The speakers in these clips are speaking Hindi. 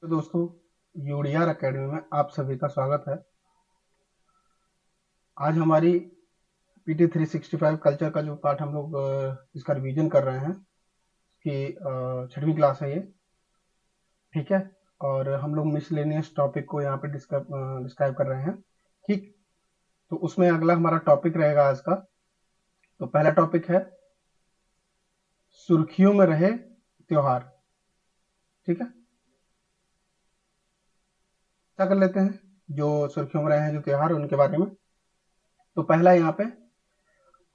तो दोस्तों, यूडीआर एकेडमी में आप सभी का स्वागत है। आज हमारी पीटी 365 कल्चर का जो पार्ट हम लोग इसका रिवीजन कर रहे हैं कि छठवीं क्लास है ये, ठीक है। और हम लोग मिसलेनियस टॉपिक को यहाँ पे डिस्क्राइब कर रहे हैं, ठीक। तो उसमें अगला हमारा टॉपिक रहेगा आज का। तो पहला टॉपिक है सुर्खियों में रहे त्योहार, ठीक है। क्या कर लेते हैं जो सुर्खियों में रहे हैं जो त्योहार उनके बारे में। तो पहला यहाँ पे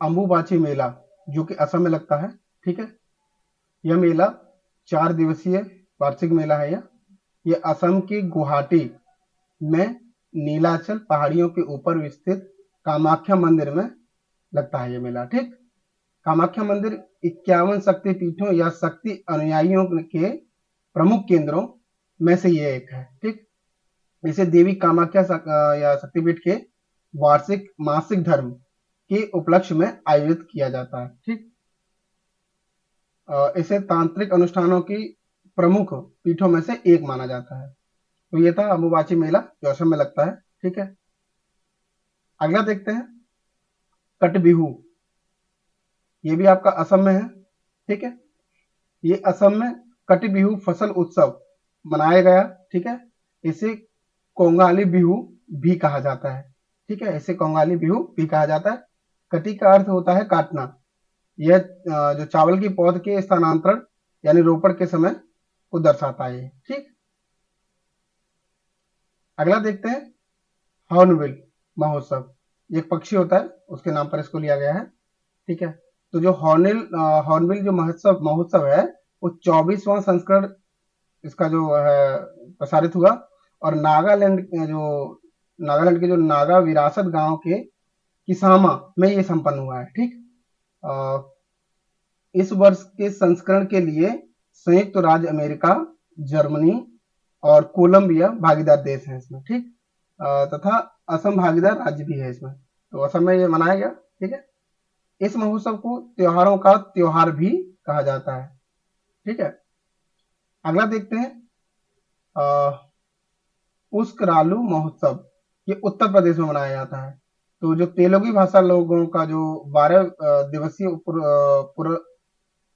अम्बुबाची मेला, जो कि असम में लगता है, ठीक है। यह मेला 4 दिवसीय वार्षिक मेला है। यह असम की गुवाहाटी में नीलाचल पहाड़ियों के ऊपर विस्तृत कामाख्या मंदिर में लगता है ये मेला, ठीक। कामाख्या मंदिर 51 शक्तिपीठों या शक्ति अनुयायियों के प्रमुख केंद्रों में से ये एक है, ठीक। इसे देवी कामाख्या या शक्तिपीठ के वार्षिक मासिक धर्म के उपलक्ष्य में आयोजित किया जाता है, ठीक। इसे तांत्रिक अनुष्ठानों की प्रमुख पीठों में से एक माना जाता है। तो ये था अम्बुबाची मेला जो असम में लगता है, ठीक है। अगला देखते हैं कट बिहू। ये भी आपका असम में है, ठीक है। ये असम में कट बिहू फसल उत्सव मनाया गया, ठीक है। इसे कोंगाली बिहू भी कहा जाता है, ठीक है। इसे कोंगाली बिहू भी कहा जाता है। कटी का अर्थ होता है काटना। यह जो चावल की पौध के स्थानांतरण यानी रोपण के समय को दर्शाता है, ठीक। अगला देखते हैं हॉर्नबिल महोत्सव। ये एक पक्षी होता है, उसके नाम पर इसको लिया गया है, ठीक है। तो जो हॉर्नबिल जो महोत्सव महोत्सव है वो 24वां संस्करण इसका जो है प्रसारित हुआ। और नागालैंड के जो नागा विरासत गांव के किसामा में ये संपन्न हुआ है, ठीक। इस वर्ष के संस्करण के लिए संयुक्त राज्य अमेरिका, जर्मनी और कोलंबिया भागीदार देश हैं इसमें, ठीक। तथा असम भागीदार राज्य भी है इसमें। तो असम में ये मनाया गया, ठीक है। इस महोत्सव को त्योहारों का त्योहार भी कहा जाता है, ठीक है। अगला देखते हैं पुष्करालू महोत्सव। ये उत्तर प्रदेश में मनाया जाता है। तो जो तेलुगु भाषा लोगों का जो 12 दिवसीय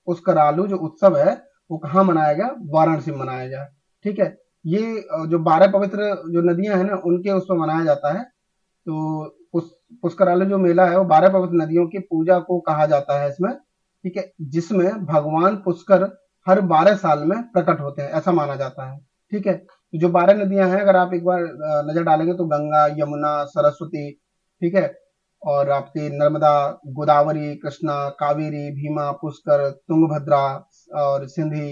पुष्करालू जो उत्सव है वो कहाँ मनाया गया? वाराणसी में मनाया गया, ठीक है। ये जो 12 पवित्र जो नदियां हैं ना उनके उसमें मनाया जाता है। तो पुष्करालू जो मेला है वो 12 पवित्र नदियों की पूजा को कहा जाता है इसमें, ठीक है। जिसमें भगवान पुष्कर हर 12 साल में प्रकट होते हैं, ऐसा माना जाता है, ठीक है। तो जो 12 नदियां हैं अगर आप एक बार नजर डालेंगे तो गंगा, यमुना, सरस्वती, ठीक है। और आपकी नर्मदा, गोदावरी, कृष्णा, कावेरी, भीमा, पुष्कर, तुंगभद्रा और सिंधी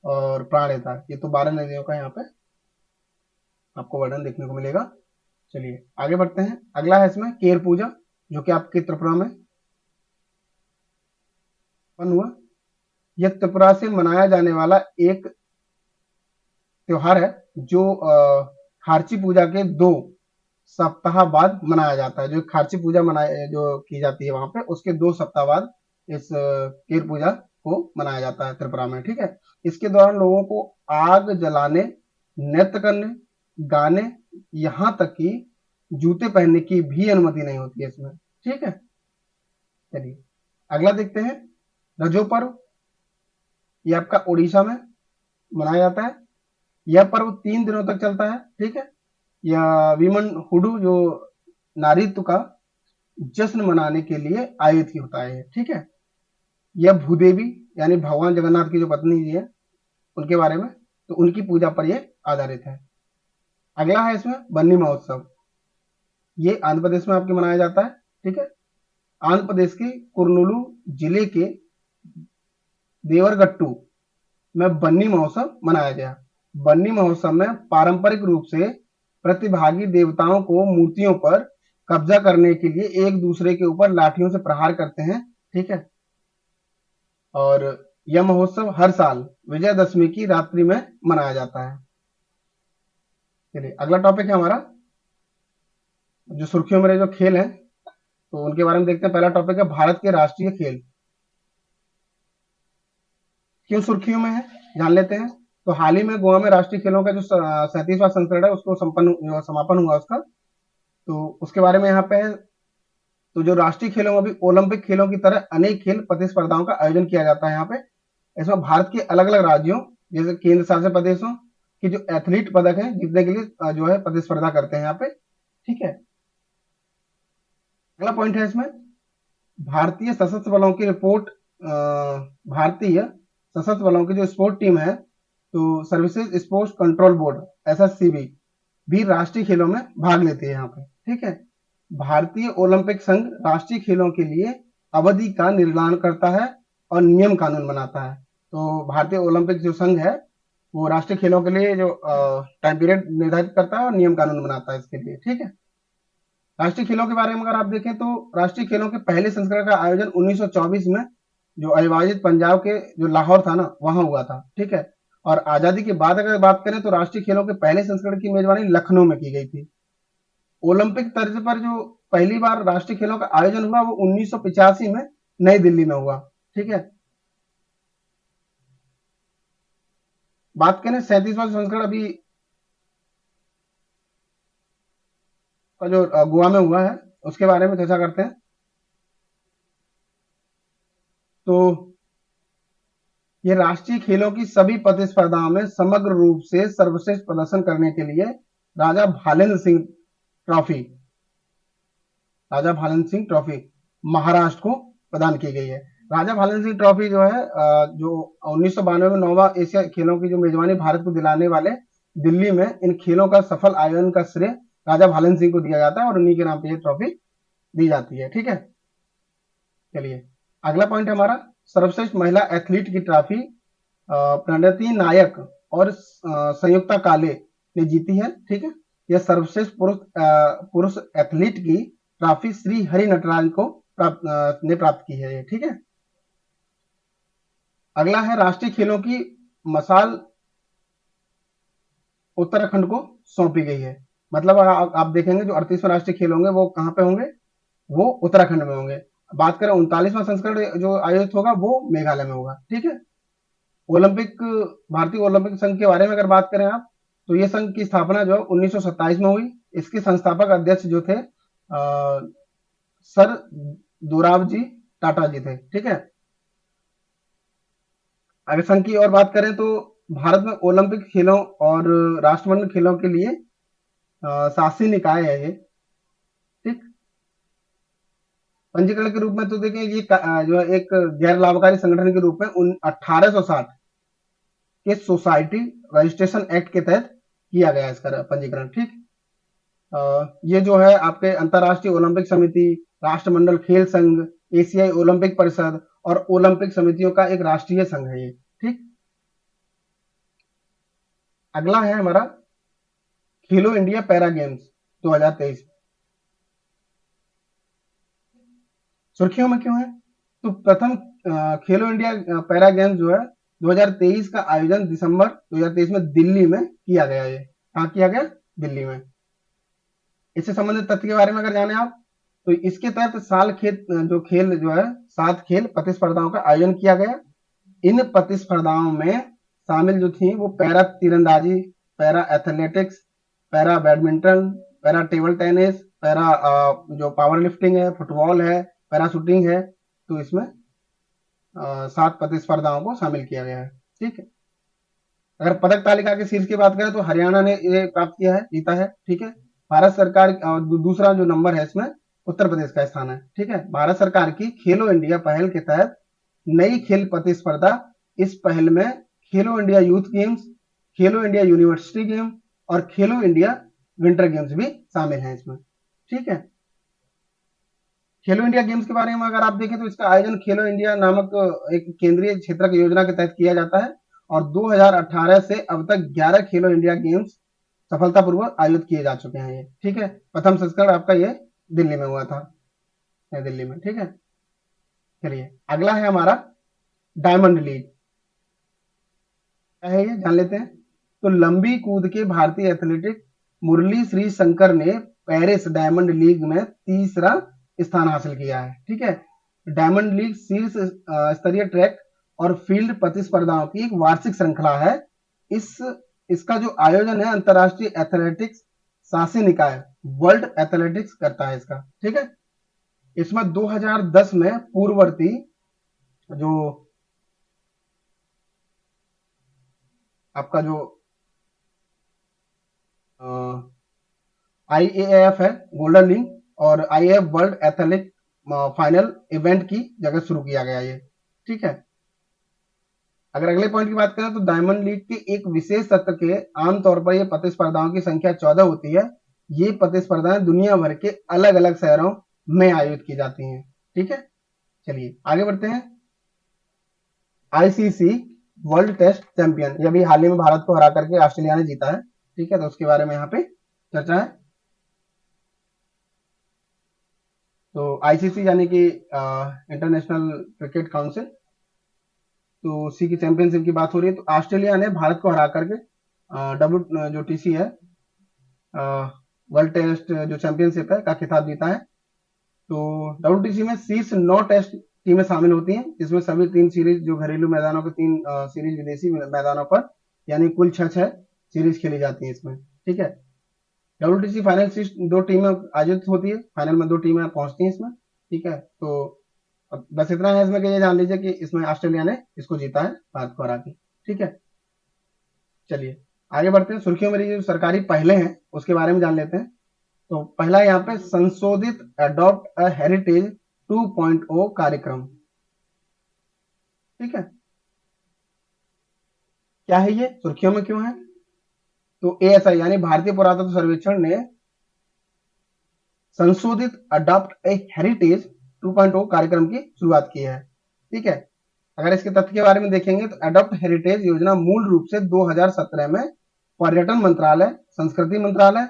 और प्राणहिता, ये तो 12 नदियों का यहाँ पे आपको वर्णन देखने को मिलेगा। चलिए आगे बढ़ते हैं। अगला है इसमें केर पूजा, जो कि आपके त्रिपुरा में हुआ। यह त्रिपुरा से मनाया जाने वाला एक त्योहार है जो खार्ची पूजा के 2 सप्ताह बाद मनाया जाता है। जो खार्ची पूजा मनाए जो की जाती है वहां पे उसके 2 सप्ताह बाद इस केर पूजा को मनाया जाता है त्रिपुरा में, ठीक है। इसके दौरान लोगों को आग जलाने, नृत्य करने, गाने, यहाँ तक कि जूते पहनने की भी अनुमति नहीं होती है इसमें, ठीक है। चलिए अगला देखते हैं रजो पर्व। ये आपका उड़ीसा में मनाया जाता है। यह पर्व 3 दिनों तक चलता है, ठीक है। यह वीमन हुडू जो नारीत्व का जश्न मनाने के लिए आयोजित होता है, ठीक है। यह भूदेवी यानी भगवान जगन्नाथ की जो पत्नी जी है उनके बारे में, तो उनकी पूजा पर यह आधारित है। अगला है इसमें बन्नी महोत्सव। ये आंध्र प्रदेश में आपके मनाया जाता है, ठीक है। आंध्र प्रदेश के कुर्नूलू जिले के देवरगट्टू में बन्नी महोत्सव मनाया गया। बन्नी महोत्सव में पारंपरिक रूप से प्रतिभागी देवताओं को मूर्तियों पर कब्जा करने के लिए एक दूसरे के ऊपर लाठियों से प्रहार करते हैं, ठीक है। और यह महोत्सव हर साल विजयदशमी की रात्रि में मनाया जाता है। चलिए अगला टॉपिक है हमारा जो सुर्खियों में जो खेल है तो उनके बारे में देखते हैं। पहला टॉपिक है भारत के राष्ट्रीय खेल। क्यों सुर्खियों में है जान लेते हैं। तो हाल ही में गोवा में राष्ट्रीय खेलों का जो 37वां संस्करण है उसको समापन हुआ उसका, तो उसके बारे में यहाँ पे है। तो जो राष्ट्रीय खेलों में भी ओलंपिक खेलों की तरह अनेक खेल प्रतिस्पर्धाओं का आयोजन किया जाता है यहाँ पे। इसमें भारत के अलग अलग राज्यों जैसे केंद्र शासित प्रदेशों के जो एथलीट पदक है जीतने के लिए जो है प्रतिस्पर्धा करते हैं यहाँ पे। ठीक है, अगला पॉइंट है इसमें भारतीय सशस्त्र बलों की रिपोर्ट। भारतीय सशस्त्र बलों की जो स्पोर्ट टीम है, तो services sports control board SSCB भी राष्ट्रीय खेलों में भाग लेती है यहाँ पे। ठीक है, भारतीय ओलंपिक संघ राष्ट्रीय खेलों के लिए अवधि का निर्धारण करता है और नियम कानून बनाता है। तो भारतीय ओलंपिक जो संघ है वो राष्ट्रीय खेलों के लिए जो टाइम पीरियड निर्धारित करता है और नियम कानून बनाता है इसके लिए। ठीक है, राष्ट्रीय खेलों के बारे में अगर आप देखें तो राष्ट्रीय खेलों के पहले संस्करण का आयोजन 1924 में जो अविभाजित पंजाब के जो लाहौर था ना वहां हुआ था। ठीक है, और आजादी के बाद अगर बात करें तो राष्ट्रीय खेलों के पहले संस्करण की मेजबानी लखनऊ में की गई थी। ओलंपिक तर्ज पर जो पहली बार राष्ट्रीय खेलों का आयोजन हुआ वो 1985 में नई दिल्ली में हुआ। ठीक है, बात करें 37वां संस्करण अभी का जो गोवा में हुआ है उसके बारे में चर्चा करते हैं। तो ये राष्ट्रीय खेलों की सभी प्रतिस्पर्धाओं में समग्र रूप से सर्वश्रेष्ठ प्रदर्शन करने के लिए राजा भालेंद्र सिंह ट्रॉफी राजा भालेंद्र सिंह ट्रॉफी महाराष्ट्र को प्रदान की गई है। राजा भालेंद्र सिंह ट्रॉफी जो है जो 1992 में 9वां एशिया खेलों की जो मेजबानी भारत को दिलाने वाले दिल्ली में इन खेलों का सफल आयोजन का श्रेय राजा भालेंद्र सिंह को दिया जाता है और उन्हीं के नाम पे ये ट्रॉफी दी जाती है। ठीक है, चलिए अगला पॉइंट हमारा सर्वश्रेष्ठ महिला एथलीट की ट्रॉफी प्रणति नायक और संयुक्ता काले ने जीती है। ठीक है, यह सर्वश्रेष्ठ पुरुष एथलीट की ट्रॉफी श्री हरि नटराज को प्राप्त की है। ठीक है, अगला है राष्ट्रीय खेलों की मसाल उत्तराखंड को सौंपी गई है। मतलब आप देखेंगे जो 38वें राष्ट्रीय खेल होंगे वो कहाँ पे होंगे, वो उत्तराखंड में होंगे। बात करें 39वां संस्करण जो आयोजित होगा वो मेघालय में होगा। ठीक है, ओलंपिक भारतीय ओलंपिक संघ के बारे में अगर बात करें आप तो ये संघ की स्थापना जो 1927 में हुई। इसके संस्थापक अध्यक्ष जो थे सर दोराबजी टाटा जी थे। ठीक है, अगर संघ की और बात करें तो भारत में ओलंपिक खेलों और राष्ट्रमंडल खेलों के लिए शासी निकाय है ये। ठीक, पंजीकरण के रूप में तो देखें ये जो है एक गैर लाभकारी संगठन के रूप में 1860 के सोसाइटी रजिस्ट्रेशन एक्ट के तहत किया गया इसका पंजीकरण। ठीक, ये जो है आपके अंतरराष्ट्रीय ओलंपिक समिति, राष्ट्रमंडल खेल संघ, एशियाई ओलंपिक परिषद और ओलंपिक समितियों का एक राष्ट्रीय संघ है ये। ठीक, अगला है हमारा खेलो इंडिया पैरा गेम्स 2023। सुर्खियों में क्यों है, तो प्रथम खेलो इंडिया पैरा गेम्स जो है 2023 का आयोजन दिसंबर 2023 में दिल्ली में किया गया है। कहाँ किया गया, दिल्ली में। इससे संबंधित तथ्य के बारे में अगर जाने आप तो इसके तहत खेल जो है 7 खेल प्रतिस्पर्धाओं का आयोजन किया गया। इन प्रतिस्पर्धाओं में शामिल जो थी वो पैरा तीरंदाजी, para athletics, para badminton, para table tennis, para जो पावर लिफ्टिंग है, फुटबॉल है, पैरा शूटिंग है। तो इसमें 7 प्रतिस्पर्धाओं को शामिल किया गया है। ठीक है, अगर पदक तालिका के शीर्ष की बात करें तो हरियाणा ने ये प्राप्त किया है, जीता है। ठीक है, भारत सरकार दूसरा जो नंबर है इसमें उत्तर प्रदेश का स्थान है। ठीक है, भारत सरकार की खेलो इंडिया पहल के तहत नई खेल प्रतिस्पर्धा, इस पहल में खेलो इंडिया यूथ गेम्स, खेलो इंडिया यूनिवर्सिटी गेम और खेलो इंडिया विंटर गेम्स भी शामिल हैं इसमें। ठीक है, खेलो इंडिया गेम्स के बारे में अगर आप देखें तो इसका आयोजन खेलो इंडिया नामक एक केंद्रीय क्षेत्र योजना के तहत किया जाता है और 2018 से अब तक 11 खेलो इंडिया गेम्स सफलतापूर्वक आयोजित किए जा चुके हैं ये। ठीक है, प्रथम संस्करण आपका ये दिल्ली में हुआ था, दिल्ली में। ठीक है, चलिए अगला है हमारा डायमंड लीग। क्या है ये जान लेते हैं। तो लंबी कूद के भारतीय एथलेटिक मुरली श्री शंकर ने पेरिस डायमंड लीग में तीसरा स्थान हासिल किया है। ठीक है, डायमंड लीग शीर्ष स्तरीय ट्रैक और फील्ड प्रतिस्पर्धाओं की एक वार्षिक श्रृंखला है। इस इसका जो आयोजन है अंतरराष्ट्रीय एथलेटिक्स शासी निकाय वर्ल्ड एथलेटिक्स करता है इसका। ठीक है, इसमें 2010 में पूर्ववर्ती जो आपका जो आईएएफ है गोल्डन लीग और IAF world athletic final event की जगह शुरू किया गया ये। ठीक है, अगर अगले पॉइंट की बात करें तो डायमंड लीग के एक विशेष सत्र के आमतौर पर ये प्रतिस्पर्धाओं की संख्या 14 होती है। ये प्रतिस्पर्धाएं दुनिया भर के अलग अलग शहरों में आयोजित की जाती हैं। ठीक है, चलिए आगे बढ़ते हैं। आईसीसी वर्ल्ड टेस्ट चैंपियन, ये भी हाल ही में भारत को हरा करके ऑस्ट्रेलिया ने जीता है। ठीक है, तो उसके बारे में यहाँ पे चर्चा है। तो आईसीसी यानी कि इंटरनेशनल क्रिकेट काउंसिल, तो उसी की चैंपियनशिप की बात हो रही है। तो ऑस्ट्रेलिया ने भारत को हरा करके डब्ल्यू जो टीसी है वर्ल्ड टेस्ट जो चैंपियनशिप है का खिताब जीता है। तो डब्ल्यूटीसी में शीर्ष 9 टेस्ट टीमें शामिल होती हैं, जिसमें सभी 3 सीरीज जो घरेलू मैदानों के 3 सीरीज विदेशी मैदानों पर, यानी कुल 6 सीरीज खेली जाती है इसमें। ठीक है, डब्ल्यूटीसी फाइनल शीर्ष 2 टीमें आयोजित होती है, फाइनल में 2 टीमें पहुंचती हैं इसमें। ठीक है, तो अब बस इतना है इसमें कि ये जान लीजिए कि इसमें ऑस्ट्रेलिया ने इसको जीता है भारत को हरा के। ठीक है, चलिए आगे बढ़ते हैं। सुर्खियों में जो सरकारी पहले हैं उसके बारे में जान लेते हैं। तो पहला यहाँ पे संशोधित अडॉप्ट अ हेरिटेज 2.0 कार्यक्रम। ठीक है, क्या है ये, सुर्खियों में क्यों है? तो एएसआई यानी भारतीय पुरातत्व सर्वेक्षण ने संशोधित अडॉप्ट ए हेरिटेज 2.0 कार्यक्रम की शुरुआत की है। ठीक है, अगर इसके तथ्य के बारे में देखेंगे तो अडॉप्ट हेरिटेज योजना मूल रूप से 2017 में पर्यटन मंत्रालय, संस्कृति मंत्रालय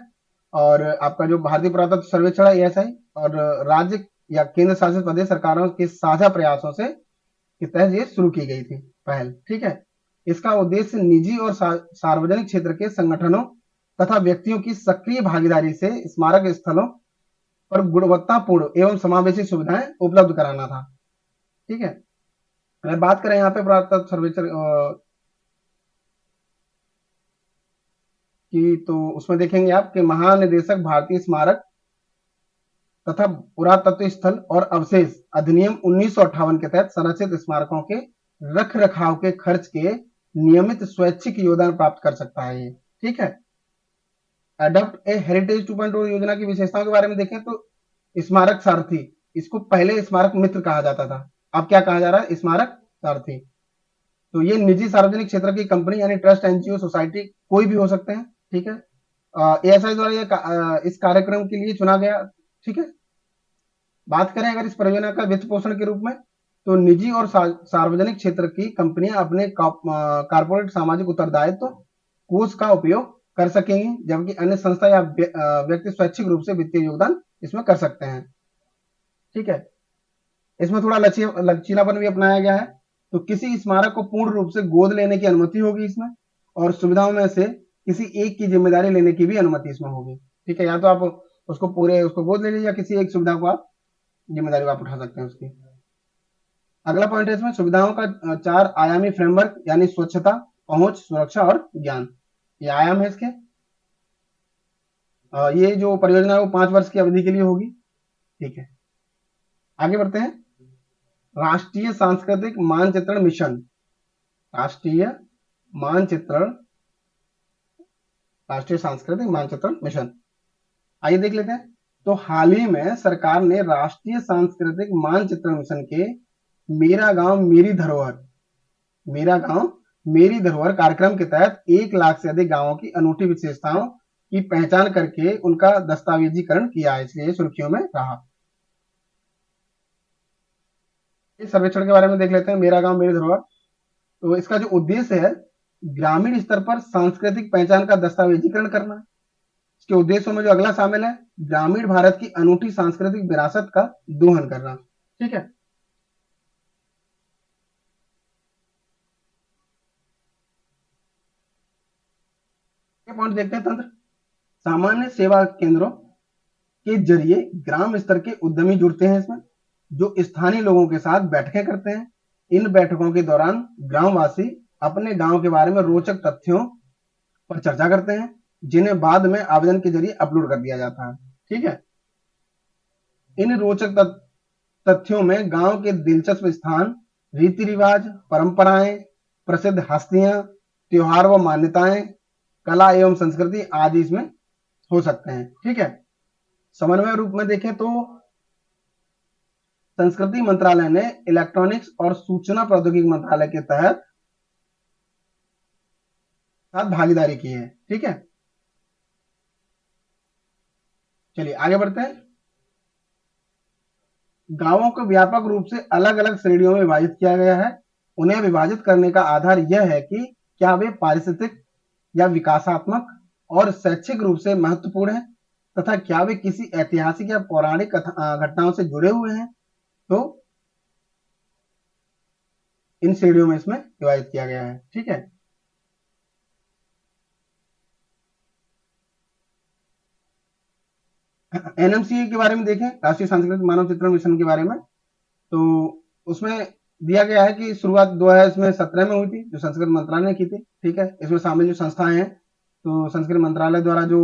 और आपका जो भारतीय पुरातत्व सर्वेक्षण है एएसआई और राज्य या केंद्र शासित प्रदेश सरकारों के साझा प्रयासों से के तहत ये शुरू की गई थी पहल। ठीक है, इसका उद्देश्य निजी और सार्वजनिक क्षेत्र के संगठनों तथा व्यक्तियों की सक्रिय भागीदारी से स्मारक स्थलों पर गुणवत्तापूर्ण एवं समावेशी सुविधाएं उपलब्ध कराना था। ठीक है, अगर बात करें यहाँ पे पुरातत्व सर्वेक्षण की, तो उसमें देखेंगे आप कि महानिदेशक भारतीय स्मारक तथा पुरातत्व स्थल और अवशेष अधिनियम 1958 के तहत संरक्षित स्मारकों के रख रखाव के खर्च के नियमित स्वैच्छिक योगदान प्राप्त कर सकता है ये। ठीक है, अडॉप्ट ए हेरिटेज 2.0 योजना की विशेषताओं के बारे में देखें तो स्मारक सारथी, इसको पहले स्मारक मित्र कहा जाता था, अब क्या कहा जा रहा है, स्मारक सारथी। तो ये निजी सार्वजनिक क्षेत्र की कंपनी यानी ट्रस्ट, एनजीओ, सोसाइटी कोई भी हो सकते हैं। ठीक है, एएसआई द्वारा ये इस कार्यक्रम के लिए चुना गया। ठीक है, बात करें अगर इस परियोजना का वित्त पोषण के रूप में, तो निजी और सार्वजनिक क्षेत्र की कंपनियां अपने कारपोरेट सामाजिक उत्तरदायित्व कोष का उपयोग कर सकेंगी, जबकि अन्य संस्था या व्यक्ति स्वैच्छिक रूप से वित्तीय योगदान इसमें कर सकते हैं। ठीक है, इसमें थोड़ा लचीलापन भी अपनाया गया है। तो किसी स्मारक को पूर्ण रूप से गोद लेने की अनुमति होगी इसमें, और सुविधाओं में से किसी एक की जिम्मेदारी लेने की भी अनुमति इसमें होगी। ठीक है, या तो आप उसको गोद ले लीजिए या किसी एक सुविधा को आप जिम्मेदारी आप उठा सकते हैं उसकी। अगला पॉइंट है इसमें सुविधाओं का 4 आयामी फ्रेमवर्क, यानी स्वच्छता, पहुंच, सुरक्षा और ज्ञान, ये आयाम है इसके। ये जो परियोजना है वो 5 वर्ष की अवधि के लिए होगी। ठीक है, आगे बढ़ते हैं। राष्ट्रीय सांस्कृतिक मानचित्रण मिशन, राष्ट्रीय सांस्कृतिक मानचित्रण मिशन, आइए देख लेते हैं। तो हाल ही में सरकार ने राष्ट्रीय सांस्कृतिक मानचित्रण मिशन के मेरा गांव मेरी धरोहर कार्यक्रम के तहत 1 लाख से अधिक गांवों की अनूठी विशेषताओं की पहचान करके उनका दस्तावेजीकरण किया है, इसलिए सुर्खियों में रहा। इस सर्वेक्षण के बारे में देख लेते हैं, मेरा गांव मेरी धरोहर। तो इसका जो उद्देश्य है ग्रामीण स्तर पर सांस्कृतिक पहचान का दस्तावेजीकरण करना। इसके उद्देश्यों में जो अगला शामिल है, ग्रामीण भारत की अनूठी सांस्कृतिक विरासत का दोहन करना। ठीक है, पॉइंट देखते हैं। तंत्र, सामान्य सेवा केंद्रों के जरिए ग्राम स्तर के उद्यमी जुड़ते हैं इसमें, जो स्थानीय लोगों के साथ बैठकें करते हैं। इन बैठकों के दौरान ग्रामवासी अपने गांव के बारे में रोचक तथ्यों पर चर्चा करते हैं, जिन्हें बाद में आवेदन के जरिए अपलोड कर दिया जाता है। ठीक है। इन रोचक तथ्यों में गांव के दिलचस्प स्थान, रीति रिवाज, परंपराएं, प्रसिद्ध हस्तियां, त्योहार व मान्यताएं, कला एवं संस्कृति आदि इसमें हो सकते हैं। ठीक है। समन्वय रूप में देखें तो संस्कृति मंत्रालय ने इलेक्ट्रॉनिक्स और सूचना प्रौद्योगिकी मंत्रालय के तहत साथ भागीदारी की है। ठीक है। चलिए आगे बढ़ते हैं। गांवों को व्यापक रूप से अलग अलग श्रेणियों में विभाजित किया गया है। उन्हें विभाजित करने का आधार यह है कि क्या वे पारिस्थितिक या विकासात्मक और शैक्षिक रूप से महत्वपूर्ण हैं तथा क्या वे किसी ऐतिहासिक या पौराणिक घटनाओं से जुड़े हुए हैं। तो इन श्रेणियों में इसमें विभाजित किया गया है। ठीक है। एनएमसीए के बारे में देखें, राष्ट्रीय सांस्कृतिक मानव चित्रण मिशन के बारे में, तो उसमें दिया गया है कि शुरुआत 2017 में हुई थी, जो संस्कृति मंत्रालय ने की थी। ठीक है। इसमें शामिल जो संस्थाएं हैं, तो संस्कृति मंत्रालय द्वारा जो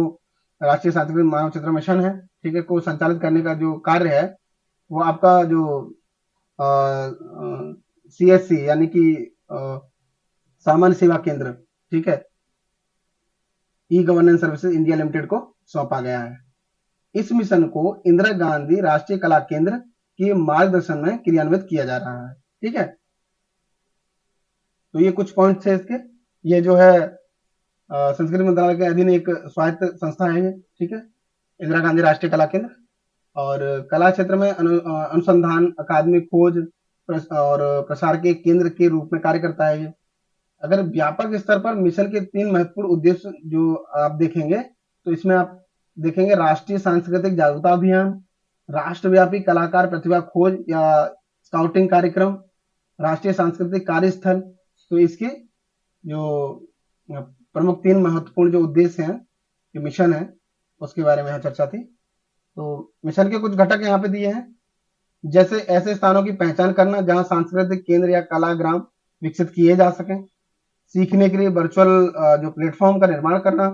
राष्ट्रीय सांस्कृतिक मानव चित्रण मिशन है, ठीक है, को संचालित करने का जो कार्य है, वो आपका जो CSC यानी कि सामान्य सेवा केंद्र, ठीक है, e governance services India limited को सौंपा गया है। इस मिशन को इंदिरा गांधी राष्ट्रीय कला केंद्र के मार्गदर्शन में क्रियान्वित किया जा रहा है। ठीक है। तो ये कुछ पॉइंट थे इसके। ये जो है संस्कृति मंत्रालय के अधीन एक स्वायत्त संस्था है। ठीक है, इंदिरा गांधी राष्ट्रीय कला केंद्र, और कला क्षेत्र में अनुसंधान, अकादमिक खोज और प्रसार के केंद्र के रूप में कार्य करता है। अगर व्यापक स्तर पर मिशन के 3 महत्वपूर्ण उद्देश्य जो आप देखेंगे, तो इसमें आप देखेंगे राष्ट्रीय सांस्कृतिक जागरूकता अभियान, राष्ट्रव्यापी कलाकार प्रतिभा खोज या स्काउटिंग कार्यक्रम, राष्ट्रीय सांस्कृतिक कार्यस्थल। तो इसके जो प्रमुख 3 महत्वपूर्ण जो उद्देश्य हैं, कि मिशन है, उसके बारे में यहाँ चर्चा थी। तो मिशन के कुछ घटक यहाँ पे दिए हैं, जैसे ऐसे स्थानों की पहचान करना जहां सांस्कृतिक केंद्र या कलाग्राम विकसित किए जा सकें, सीखने के लिए वर्चुअल जो प्लेटफॉर्म का निर्माण करना,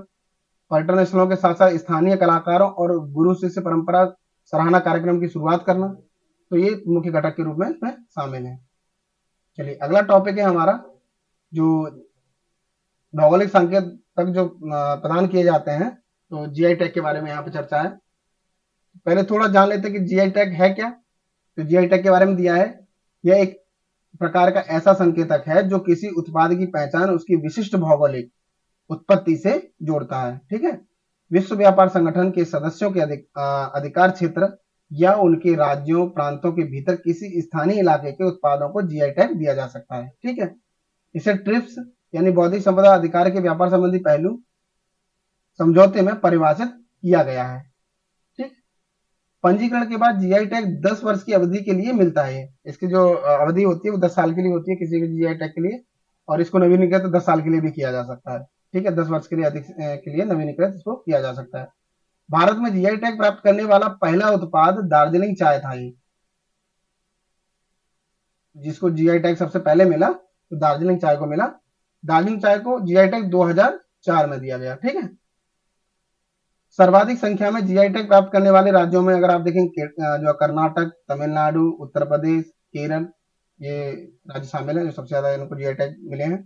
पर्यटन स्थलों के साथ साथ स्थानीय कलाकारों और गुरु शिष्य परंपरा सराहना कार्यक्रम की शुरुआत करना। तो ये मुख्य घटक के रूप में इसमें शामिल है। चलिए अगला टॉपिक है हमारा, जो भौगोलिक संकेत तक जो प्रदान किए जाते हैं, तो जीआई टैग के बारे में यहाँ पे चर्चा है। पहले थोड़ा जान लेते हैं कि जीआई टैग है क्या। तो जीआई टैग के बारे में दिया है, यह एक प्रकार का ऐसा संकेतक है जो किसी उत्पाद की पहचान उसकी विशिष्ट भौगोलिक उत्पत्ति से जोड़ता है। ठीक है। विश्व व्यापार संगठन के सदस्यों के अधिकार क्षेत्र या उनके राज्यों प्रांतों के भीतर किसी स्थानीय इलाके के उत्पादों को जीआई टैग दिया जा सकता है। ठीक है। इसे ट्रिप्स यानी बौद्धिक संपदा अधिकार के व्यापार संबंधी पहलू समझौते में परिभाषित किया गया है। ठीक। पंजीकरण के बाद जीआई टैग 10 वर्ष की अवधि के लिए मिलता है। इसकी जो अवधि होती है वो 10 साल के लिए होती है किसी भी जीआई टैग के लिए, और इसको नवीनीकृत 10 साल के लिए भी किया जा सकता है। ठीक है, 10 वर्ष के लिए अधिक के लिए नवीनीकृत इसको किया जा सकता है। भारत में जीआई टैग प्राप्त करने वाला पहला उत्पाद दार्जिलिंग चाय था। ये जिसको जीआई टैग सबसे पहले मिला, तो दार्जिलिंग चाय को मिला। दार्जिलिंग चाय को जीआई टैग 2004 में दिया गया। ठीक है। सर्वाधिक संख्या में जीआई टैग प्राप्त करने वाले राज्यों में अगर आप देखें, जो कर्नाटक, तमिलनाडु, उत्तर प्रदेश, केरल, ये राज्य शामिल है जो सबसे ज्यादा इनको जीआई टैग मिले हैं।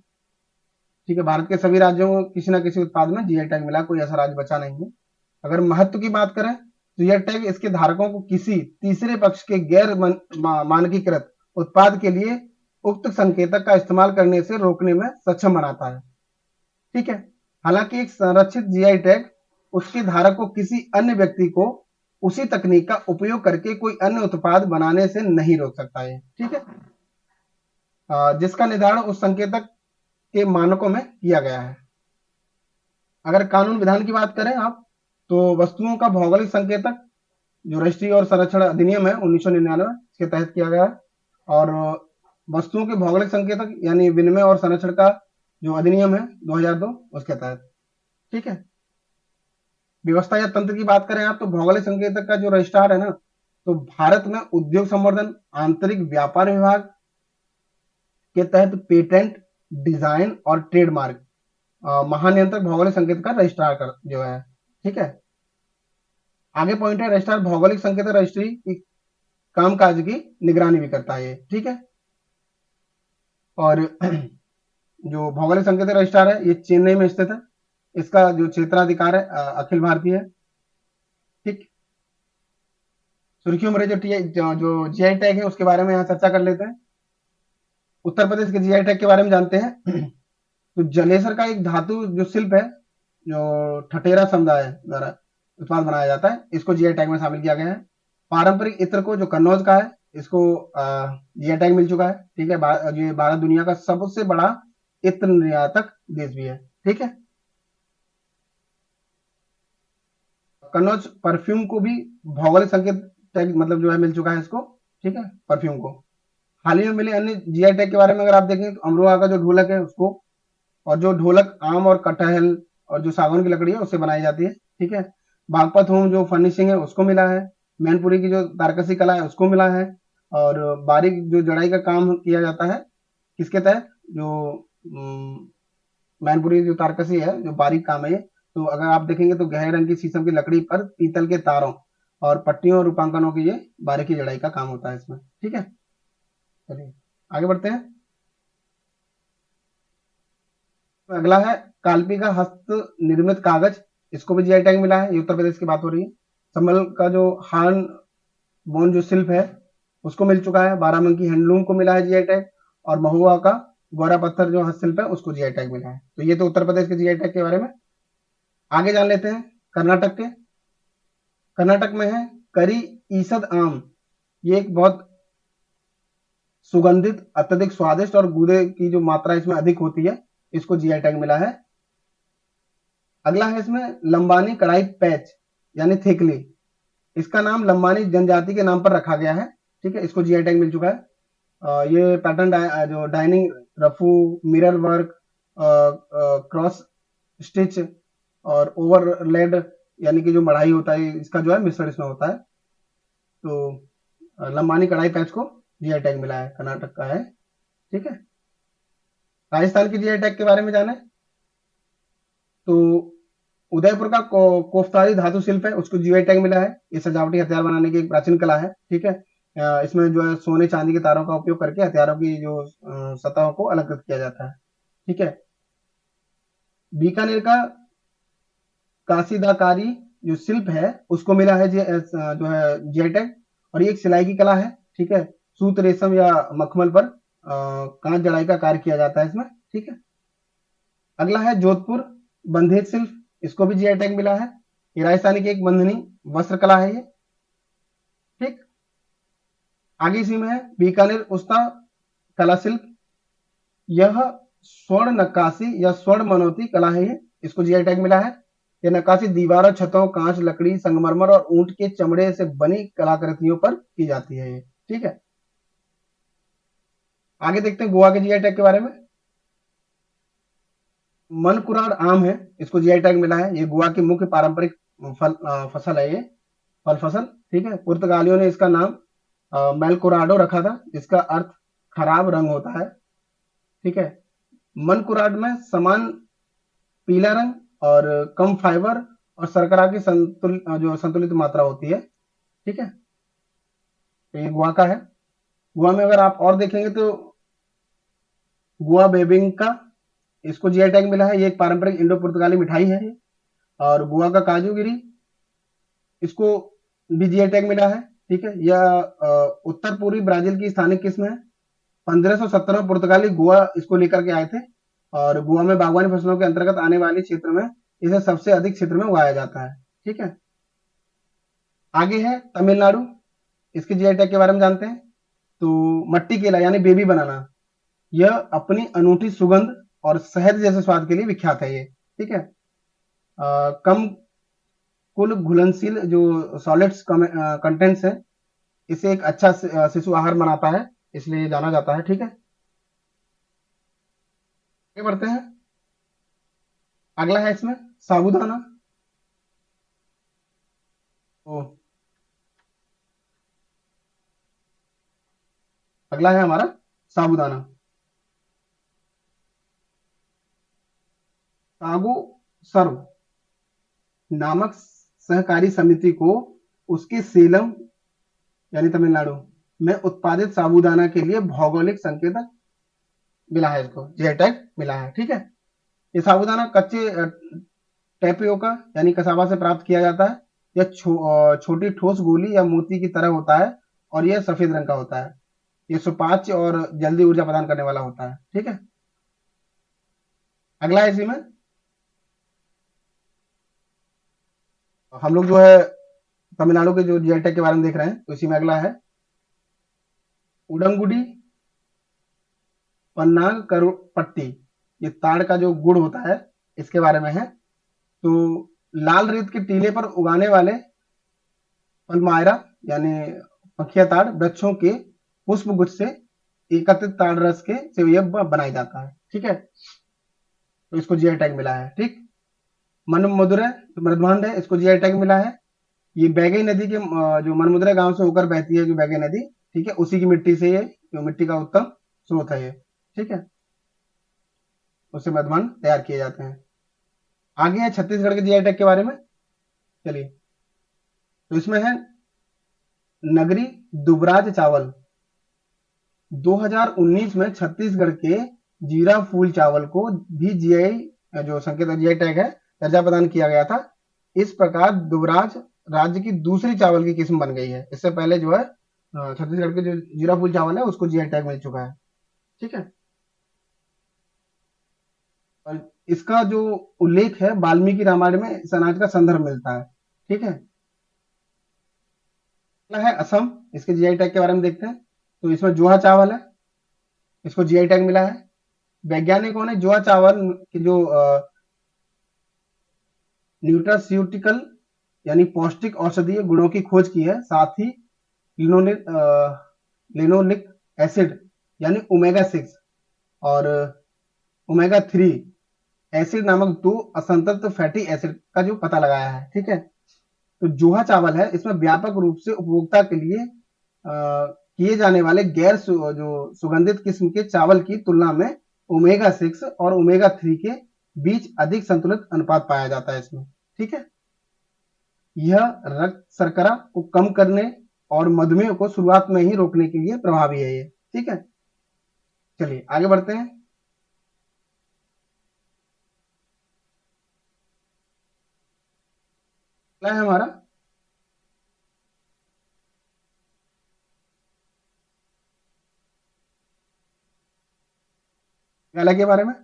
ठीक है। भारत के सभी राज्यों को किसी न किसी उत्पाद में जीआई टैग मिला, कोई ऐसा राज्य बचा नहीं है। अगर महत्व की बात करें, तो यह टैग इसके धारकों को किसी तीसरे पक्ष के गैर मानकीकृत उत्पाद के लिए उक्त संकेतक का इस्तेमाल करने से रोकने में सक्षम बनाता है। ठीक है। हालांकि एक संरक्षित जीआई टैग उसके धारक को किसी अन्य व्यक्ति को उसी तकनीक का उपयोग करके कोई अन्य उत्पाद बनाने से नहीं रोक सकता है। ठीक है। जिसका निर्धारण उस संकेतक के मानकों में किया गया है। अगर कानून विधान की बात करें आप, तो वस्तुओं का भौगोलिक संकेतक जो राष्ट्रीय और संरक्षण अधिनियम है 1999 के तहत किया गया है, और वस्तुओं के भौगोलिक संकेतक यानी विनिमय और संरक्षण का जो अधिनियम है 2002 उसके तहत। ठीक है। व्यवस्था या तंत्र की बात करें आप, तो भौगोलिक संकेतक का जो रजिस्ट्रार है ना, तो भारत में उद्योग संवर्धन, आंतरिक व्यापार विभाग के तहत पेटेंट, डिजाइन और ट्रेडमार्क, महानियंत्रक भौगोलिक संकेत का रजिस्ट्रार कर जो है, ठीक है। आगे पॉइंट है, रजिस्ट्रार भौगोलिक संकेत रजिस्ट्री की कामकाज की निगरानी भी करता है ये, ठीक है। और जो भौगोलिक संकेत रजिस्ट्रार है ये चेन्नई में स्थित है। इसका जो क्षेत्राधिकार है अखिल भारतीय है, ठीक। सुर्खियों में जो जीआई टैग है उसके बारे में यहाँ चर्चा कर लेते हैं। उत्तर प्रदेश के जीआई टैग के बारे में जानते हैं। तो जलेसर का एक धातु जो शिल्प है, जो ठठेरा समुदाय द्वारा उत्पाद बनाया जाता है, इसको जीआई टैग में शामिल किया गया है। पारंपरिक इत्र को जो कन्नौज का है, इसको जीआई टैग मिल चुका है, ठीक है। ये भारत दुनिया का सबसे बड़ा इत्र निर्यातक देश भी है, ठीक है। कन्नौज परफ्यूम को भी भौगोलिक संकेत टैग मतलब जो है मिल चुका है इसको, ठीक है, परफ्यूम को। हाल ही में मिले अन्य जीआई टैग के बारे में अगर आप देखें तो अमरोहा का जो ढोलक है उसको, और जो ढोलक आम और कटहल और जो सागौन की लकड़ी है उससे बनाई जाती है, ठीक है। बागपत होम जो फर्निशिंग है उसको मिला है। मैनपुरी की जो तारकसी कला है उसको मिला है। और बारीक जो जड़ाई का काम किया जाता है किसके तहत, जो मैनपुरी जो तारकसी है जो बारीक काम है ये, तो अगर आप देखेंगे तो गहरे रंग की शीशम की लकड़ी पर पीतल के तारों और पट्टियों और रूपांकनों की ये बारीकी जड़ाई का काम होता है इसमें, ठीक है। चलिए आगे बढ़ते हैं। अगला है काल्पी का हस्त निर्मित कागज, इसको भी जीआई टैग मिला है। ये उत्तर प्रदेश की बात हो रही है। संभल का जो हान बोन जो शिल्प है उसको मिल चुका है। बाराबंकी हैंडलूम को मिला है जीआई टैग। और महुआ का गौरा पत्थर जो हस्तशिल्प है उसको जीआई टैग मिला है। तो ये तो उत्तर प्रदेश के जीआई टैग के बारे में। आगे जान लेते हैं कर्नाटक के। कर्नाटक में है करी ईसद आम, ये एक बहुत सुगंधित, अत्यधिक स्वादिष्ट और गूदे की जो मात्रा इसमें अधिक होती है, इसको जीआई टैग मिला है। अगला है इसमें लंबानी कढ़ाई पैच यानी थेकली, इसका नाम लंबानी जनजाति के नाम पर रखा गया है, ठीक है। इसको जीआई टैग मिल चुका है। ये पैटर्न जो डाइनिंग रफू, मिरर वर्क, क्रॉस स्टिच और ओवरलेड यानी कि जो मढ़ाई होता है इसका जो है मिश्रण इसमें होता है। तो लंबानी कढ़ाई पैच को जीआई टैग मिला है, कर्नाटक का है, ठीक है। राजस्थान की जीआई टैग के बारे में जाने तो उदयपुर का कोफ्तारी धातु शिल्प है, उसको जीआई टैग मिला है। ये सजावटी हथियार बनाने की एक प्राचीन कला है, ठीक है। इसमें जो है सोने चांदी के तारों का उपयोग करके हथियारों की जो सतहों को अलंकृत किया जाता है, ठीक है। बीकानेर का कासीदाकारी जो शिल्प है उसको मिला है जो है जीआई टैग। और ये एक सिलाई की कला है, ठीक है। सूत, रेशम या मखमल पर कांच जड़ाई का कार्य किया जाता है इसमें, ठीक है। अगला है जोधपुर बंधेज शिल्प, इसको भी जीआई टैग मिला है। ये राजस्थानी की एक बंधनी वस्त्र कला है ये, ठीक। आगे इसी में है बीकानेर उस्ता कला शिल्प, यह स्वर्ण नक्काशी या स्वर्ण मनोती कला है ये, इसको जीआई टैग मिला है। यह नक्काशी दीवारों, छतों, कांच, लकड़ी, संगमरमर और ऊंट के चमड़े से बनी कलाकृतियों पर की जाती है ये, ठीक है। आगे देखते हैं गोवा के जीआई टैग के बारे में। मनकुरार आम है, इसको जीआई टैग मिला है। ये गोवा की मुख्य पारंपरिक फसल है ये, फल फसल, ठीक है। पुर्तगालियों ने इसका नाम मेलकोराडो रखा था, जिसका अर्थ खराब रंग होता है, ठीक है। मनकुराड में समान पीला रंग और कम फाइबर और शर्करा की जो संतुलित मात्रा होती है, ठीक है। तो ये गोवा का है। गोवा में अगर आप और देखेंगे तो गोवा बेबिंका, इसको जीआई टैग मिला है। ये एक पारंपरिक इंडो पुर्तगाली मिठाई है ये। और गोवा का काजूगिरी, इसको भी जीआई टैग मिला है, ठीक है। यह उत्तर पूर्वी ब्राजील की स्थानिक किस्म है। 1517 में पुर्तगाली गोवा इसको लेकर के आए थे। और गोवा में बागवानी फसलों के अंतर्गत आने वाले क्षेत्र में इसे सबसे अधिक क्षेत्र में उगाया जाता है, ठीक है। आगे है तमिलनाडु, इसके जीआई टैग के बारे में जानते हैं। तो मट्टी केला यानी बेबी बनाना, यह अपनी अनूठी सुगंध और शहद जैसे स्वाद के लिए विख्यात है ये, ठीक है। कम कुल घुलनशील जो सॉलिड्स कंटेंट्स है, इसे एक अच्छा शिशु आहार बनाता है, इसलिए जाना जाता है, ठीक है। आगे बढ़ते हैं। अगला है इसमें साबूदाना। तो अगला है हमारा साबूदाना। कागो सर्व नामक सहकारी समिति को उसके सेलम यानी तमिलनाडु में उत्पादित साबूदाना के लिए भौगोलिक संकेतक मिला है, इसको जीआई टैग मिला है। ठीक है, ये साबूदाना कच्चे टेपियोका यानी कसावा से प्राप्त किया जाता है। यह छोटी ठोस गोली या मोती की तरह होता है और यह सफेद रंग का होता है। ये सुपाच्य और जल्दी ऊर्जा प्रदान करने वाला होता है। ठीक है, अगला है इसी में हम लोग जो है तमिलनाडु के जो जीआई टैग के बारे में देख रहे हैं, तो इसी में अगला है उडंगुडी पन्नाग करुपट्टी। ये ताड़ का जो गुड़ होता है इसके बारे में है। तो लाल रेत के टीले पर उगाने वाले पलमायरा यानी पखिया ताड़ वृक्षों के पुष्प गुच्छ से एकत्रित ताड़ रस के से यह बनाया जाता है। ठीक है, तो इसको जीआई टैग मिला है। ठीक, मनमुद्रे मृदभांड है, इसको जीआई टैग मिला है। ये बैगई नदी के जो मनमुद्रा गांव से होकर बहती है जो बैगई नदी, ठीक है, उसी की मिट्टी से ये जो मिट्टी का उत्तम स्रोत है ये। ठीक है, उससे मृदभांड तैयार किए जाते हैं। आगे है छत्तीसगढ़ के जीआई टैग के बारे में। चलिए, तो इसमें है नगरी दुबराज चावल। 2019 में छत्तीसगढ़ के जीरा फूल चावल को भी जीआई जो संकेत जीआई टैग है दर्जा प्रदान किया गया था। इस प्रकार दुबराज राज्य की दूसरी चावल की किस्म बन गई है। इससे पहले जो है छत्तीसगढ़ के जो जीरा फूल चावल है उसको जीआई टैग मिल चुका है। ठीक है, और इसका जो उल्लेख है वाल्मीकि रामायण में इस अनाज का संदर्भ मिलता है। ठीक है, अगला है असम। इसके जीआई टैग के बारे में देखते हैं। तो इसमें जोहा चावल है, इसको जीआई टैग मिला है। वैज्ञानिकों ने जोहा चावल की जो न्यूट्रास्यूटिकल यानी पौष्टिक औषधीय गुणों की खोज की है। साथ ही लिनोलिक लिनोलिक एसिड यानी ओमेगा 6 और ओमेगा 3 एसिड नामक दो असंतृप्त फैटी एसिड का जो पता लगाया है। ठीक है, तो जोहा चावल है, इसमें व्यापक रूप से उपभोक्ता के लिए किए जाने वाले जो सुगंधित किस्म के चावल की तुलना में ओमेगा 6 और ओमेगा 3 के बीच अधिक संतुलित अनुपात पाया जाता है इसमें। ठीक है, यह रक्त शर्करा को कम करने और मधुमेह को शुरुआत में ही रोकने के लिए प्रभावी है ये। ठीक है, चलिए आगे बढ़ते हैं। क्या है हमारा मेघालय के बारे में।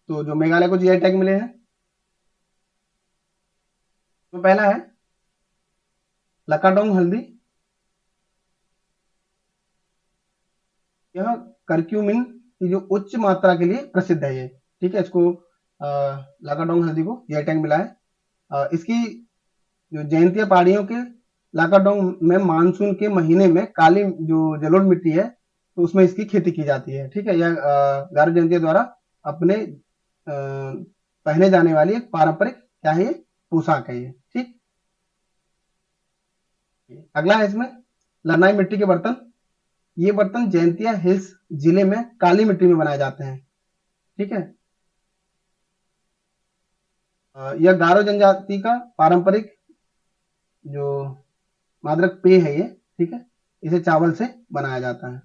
तो जो मेघालय को जीआई टैग मिले हैं, तो पहला है लकाडोंग हल्दी। यह करक्यूमिन की जो उच्च मात्रा के लिए प्रसिद्ध है ये। ठीक है, इसको लाकाडोंग हल्दी को जीआई टैग मिला है। इसकी जो जयंतिया पहाड़ियों के लाकाडोंग में मानसून के महीने में काली जो जलोढ़ मिट्टी है तो उसमें इसकी खेती की जाती है। ठीक है, यह गारो जयंतिया द्वारा अपने पहने जाने वाली एक पारंपरिक क्या है ये पोशाक है ये। ठीक, अगला है इसमें लरनाई मिट्टी के बर्तन। ये बर्तन जयंतिया हिल्स जिले में काली मिट्टी में बनाए जाते हैं। ठीक है, यह गारो जनजाति का पारंपरिक जो मादरक पेय है ये। ठीक है, इसे चावल से बनाया जाता है।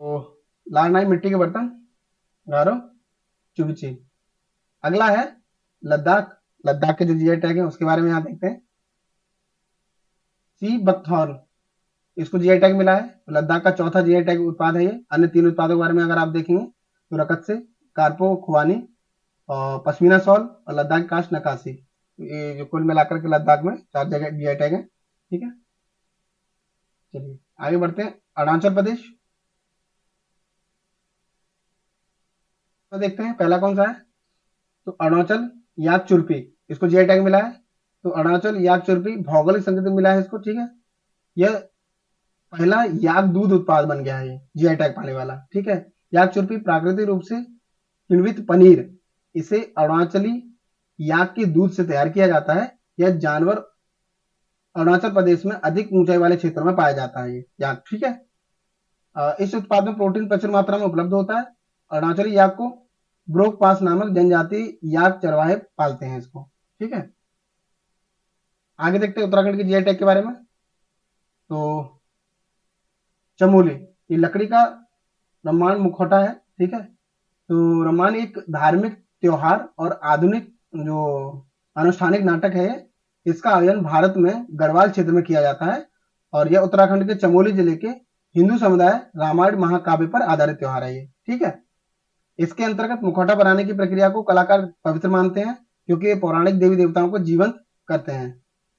तो लारनाई मिट्टी के बर्तन गारो चुगची। अगला है लद्दाख। लद्दाख के जो जीआई टैग है उसके बारे में यहाँ देखते हैं। सी बकथॉर्न, इसको जीआई टैग मिला है। तो लद्दाख का चौथा जीआई टैग उत्पाद है ये। अन्य तीन उत्पादों के बारे में अगर आप देखेंगे तो रकत से कारपो खुबानी और पश्मीना शॉल और लद्दाख काश नकाशी। तो ये जो कुल मिलाकर के लद्दाख में चार जगह जीआई टैग है। ठीक है, चलिए आगे बढ़ते हैं। अरुणाचल प्रदेश तो देखते हैं पहला कौन सा है। तो अरुणाचल याक चुरपी, इसको जीआई टैग मिला है। तो अरुणाचल याक चुरपी भौगोलिक संकेतक मिला है इसको। ठीक है, यह पहला याक दूध उत्पाद बन गया है ये जीआई टैग पाने वाला। ठीक है, याक चुरपी प्राकृतिक रूप से किण्वित पनीर, इसे अरुणाचली याक के दूध से तैयार किया जाता है। यह जानवर अरुणाचल प्रदेश में अधिक ऊंचाई वाले क्षेत्रों में पाया जाता है ये याक। ठीक है, इस उत्पाद में प्रोटीन प्रचुर मात्रा में उपलब्ध होता है। अरुणाचली याक को ब्रोक पास नामक जनजाति याक चरवाहे पालते हैं इसको। ठीक है, आगे देखते हैं उत्तराखंड की जीआई टैग के बारे में। तो चमोली, ये लकड़ी का रम्मान मुखौटा है। ठीक है, तो रम्मान एक धार्मिक त्योहार और आधुनिक जो अनुष्ठानिक नाटक है, इसका आयोजन भारत में गढ़वाल क्षेत्र में किया जाता है और यह उत्तराखंड के चमोली जिले के हिंदू समुदाय रामायण महाकाव्य पर आधारित त्योहार है ये। ठीक है, इसके अंतर्गत मुखौटा बनाने की प्रक्रिया को कलाकार पवित्र मानते हैं क्योंकि ये पौराणिक देवी देवताओं को जीवंत करते हैं।